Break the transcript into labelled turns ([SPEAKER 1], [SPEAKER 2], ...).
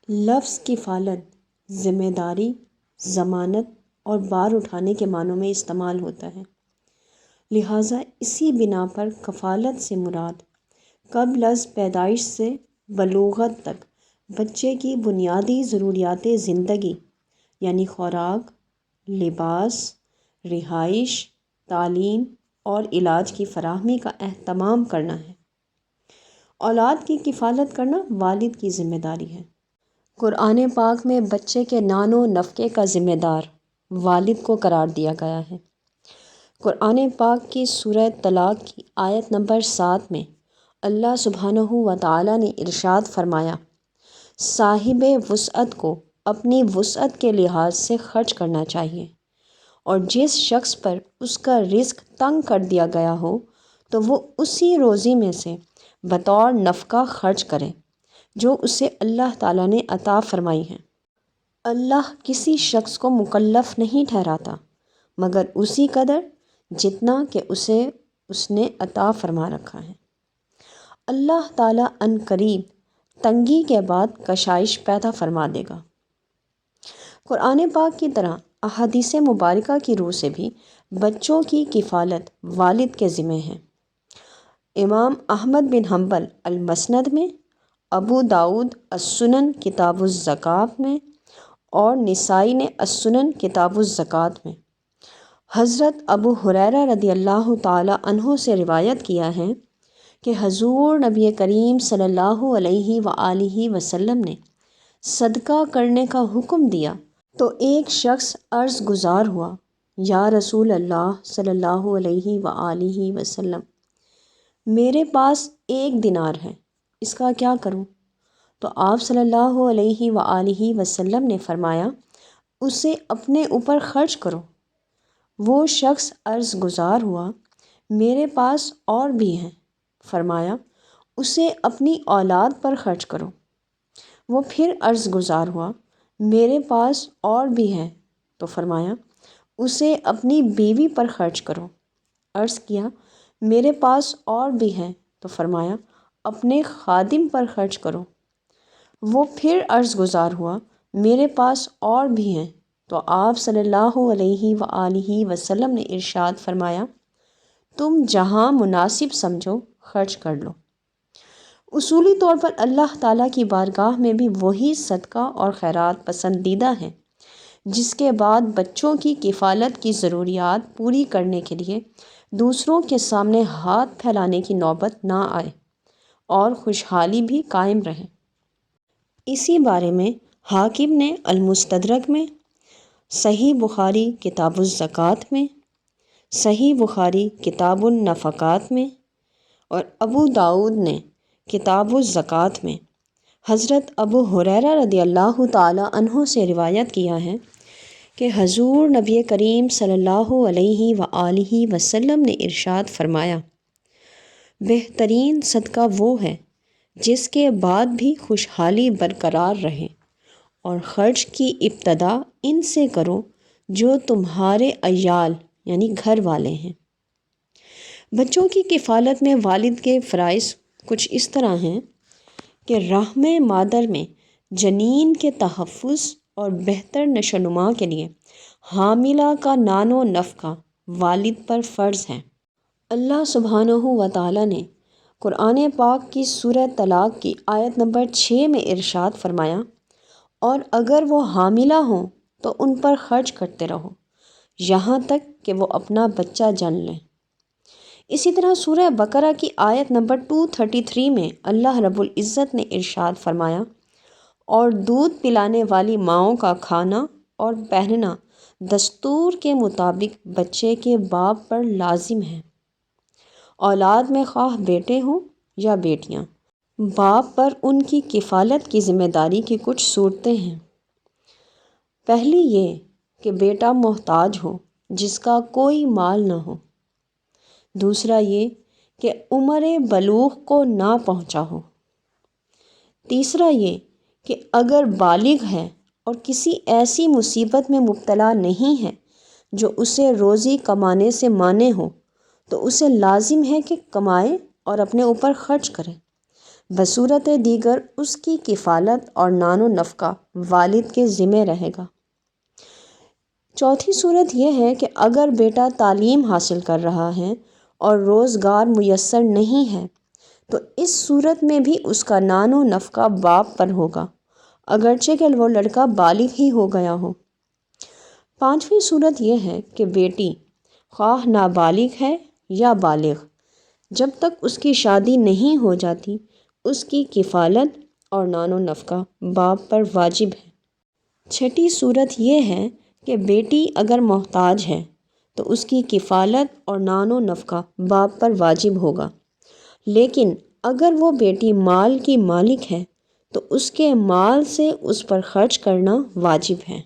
[SPEAKER 1] لفظ کفالت ذمہ داری، ضمانت اور بار اٹھانے کے معنوں میں استعمال ہوتا ہے۔ لہٰذا اسی بنا پر کفالت سے مراد قبل از پیدائش سے بلوغت تک بچے کی بنیادی ضروریات زندگی یعنی خوراک، لباس، رہائش، تعلیم اور علاج کی فراہمی کا اہتمام کرنا ہے۔ اولاد کی کفالت کرنا والد کی ذمہ داری ہے۔ قرآن پاک میں بچے کے نان و نفقے کا ذمہ دار والد کو قرار دیا گیا ہے۔ قرآن پاک کی سورہ طلاق کی آیت نمبر 7 میں اللہ سبحانہ و تعالیٰ نے ارشاد فرمایا، صاحب وسعت کو اپنی وسعت کے لحاظ سے خرچ کرنا چاہیے، اور جس شخص پر اس کا رزق تنگ کر دیا گیا ہو تو وہ اسی روزی میں سے بطور نفقہ خرچ کرے جو اسے اللہ تعالیٰ نے عطا فرمائی ہے۔ اللہ کسی شخص کو مکلف نہیں ٹھہراتا مگر اسی قدر جتنا کہ اس نے عطا فرما رکھا ہے۔ اللہ تعالیٰ عن قریب تنگی کے بعد کشائش پیدا فرما دے گا۔ قرآن پاک کی طرح احادیث مبارکہ کی روح سے بھی بچوں کی کفالت والد کے ذمہ ہے۔ امام احمد بن حنبل المسند میں، ابو داؤد السنن کتاب الزکوٰۃ میں اور نسائی نے السنن کتاب الزکوٰۃ میں حضرت ابو ہریرہ رضی اللہ تعالیٰ عنہ سے روایت کیا ہے کہ حضور نبی کریم صلی اللہ علیہ وآلہ وسلم نے صدقہ کرنے کا حکم دیا تو ایک شخص عرض گزار ہوا، یا رسول اللہ صلی اللہ علیہ وآلہ وسلم، میرے پاس 1 دینار ہے، اس کا کیا کروں؟ تو آپ صلی اللہ علیہ وآلہ وسلم نے فرمایا، اسے اپنے اوپر خرچ کرو۔ وہ شخص عرض گزار ہوا، میرے پاس اور بھی ہیں، فرمایا، اسے اپنی اولاد پر خرچ کرو۔ وہ پھر عرض گزار ہوا، میرے پاس اور بھی ہیں، تو فرمایا، اسے اپنی بیوی پر خرچ کرو۔ عرض کیا، میرے پاس اور بھی ہیں، تو فرمایا، اپنے خادم پر خرچ کرو۔ وہ پھر عرض گزار ہوا، میرے پاس اور بھی ہیں، تو آپ صلی اللہ علیہ وآلہ وسلم نے ارشاد فرمایا، تم جہاں مناسب سمجھو خرچ کر لو۔ اصولی طور پر اللہ تعالیٰ کی بارگاہ میں بھی وہی صدقہ اور خیرات پسندیدہ ہیں جس کے بعد بچوں کی کفالت کی ضروریات پوری کرنے کے لیے دوسروں کے سامنے ہاتھ پھیلانے کی نوبت نہ آئے اور خوشحالی بھی قائم رہے۔ اسی بارے میں حاکم نے المستدرک میں، صحیح بخاری کتاب الزکوٰۃ میں، صحیح بخاری کتاب النفقات میں اور ابو داؤد نے کتاب الزکوٰۃ میں حضرت ابو ہریرہ رضی اللہ تعالیٰ عنہ سے روایت کیا ہے کہ حضور نبی کریم صلی اللہ علیہ وآلہ وسلم نے ارشاد فرمایا، بہترین صدقہ وہ ہے جس کے بعد بھی خوشحالی برقرار رہے، اور خرچ کی ابتدا ان سے کرو جو تمہارے عیال یعنی گھر والے ہیں۔ بچوں کی کفالت میں والد کے فرائض کچھ اس طرح ہیں کہ رحم مادر میں جنین کے تحفظ اور بہتر نشو و نما کے لیے حاملہ کا نان و نفقہ والد پر فرض ہے۔ اللہ سبحانہ و تعالیٰ نے قرآن پاک کی سورہ طلاق کی آیت نمبر 6 میں ارشاد فرمایا، اور اگر وہ حاملہ ہوں تو ان پر خرچ کرتے رہو یہاں تک کہ وہ اپنا بچہ جن لیں۔ اسی طرح سورہ بقرہ کی آیت نمبر 233 میں اللہ رب العزت نے ارشاد فرمایا، اور دودھ پلانے والی ماؤں کا کھانا اور پہننا دستور کے مطابق بچے کے باپ پر لازم ہے۔ اولاد میں خواہ بیٹے ہوں یا بیٹیاں، باپ پر ان کی کفالت کی ذمہ داری کی کچھ صورتیں ہیں۔ پہلی یہ کہ بیٹا محتاج ہو جس کا کوئی مال نہ ہو۔ دوسرا یہ کہ عمر بلوغ کو نہ پہنچا ہو۔ تیسرا یہ کہ اگر بالغ ہے اور کسی ایسی مصیبت میں مبتلا نہیں ہے جو اسے روزی کمانے سے مانع ہو تو اسے لازم ہے کہ کمائے اور اپنے اوپر خرچ کرے۔ بصورت دیگر اس کی کفالت اور نان و نفقہ والد کے ذمہ رہے گا۔ چوتھی صورت یہ ہے کہ اگر بیٹا تعلیم حاصل کر رہا ہے اور روزگار میسر نہیں ہے تو اس صورت میں بھی اس کا نان و نفقہ باپ پر ہوگا، اگرچہ کہ وہ لڑکا بالغ ہی ہو گیا ہو۔ پانچویں صورت یہ ہے کہ بیٹی خواہ نابالغ ہے یا بالغ، جب تک اس کی شادی نہیں ہو جاتی اس کی کفالت اور نان و نفقہ باپ پر واجب ہے۔ چھٹی صورت یہ ہے کہ بیٹی اگر محتاج ہے تو اس کی کفالت اور نان و نفقہ باپ پر واجب ہوگا، لیکن اگر وہ بیٹی مال کی مالک ہے تو اس کے مال سے اس پر خرچ کرنا واجب ہے۔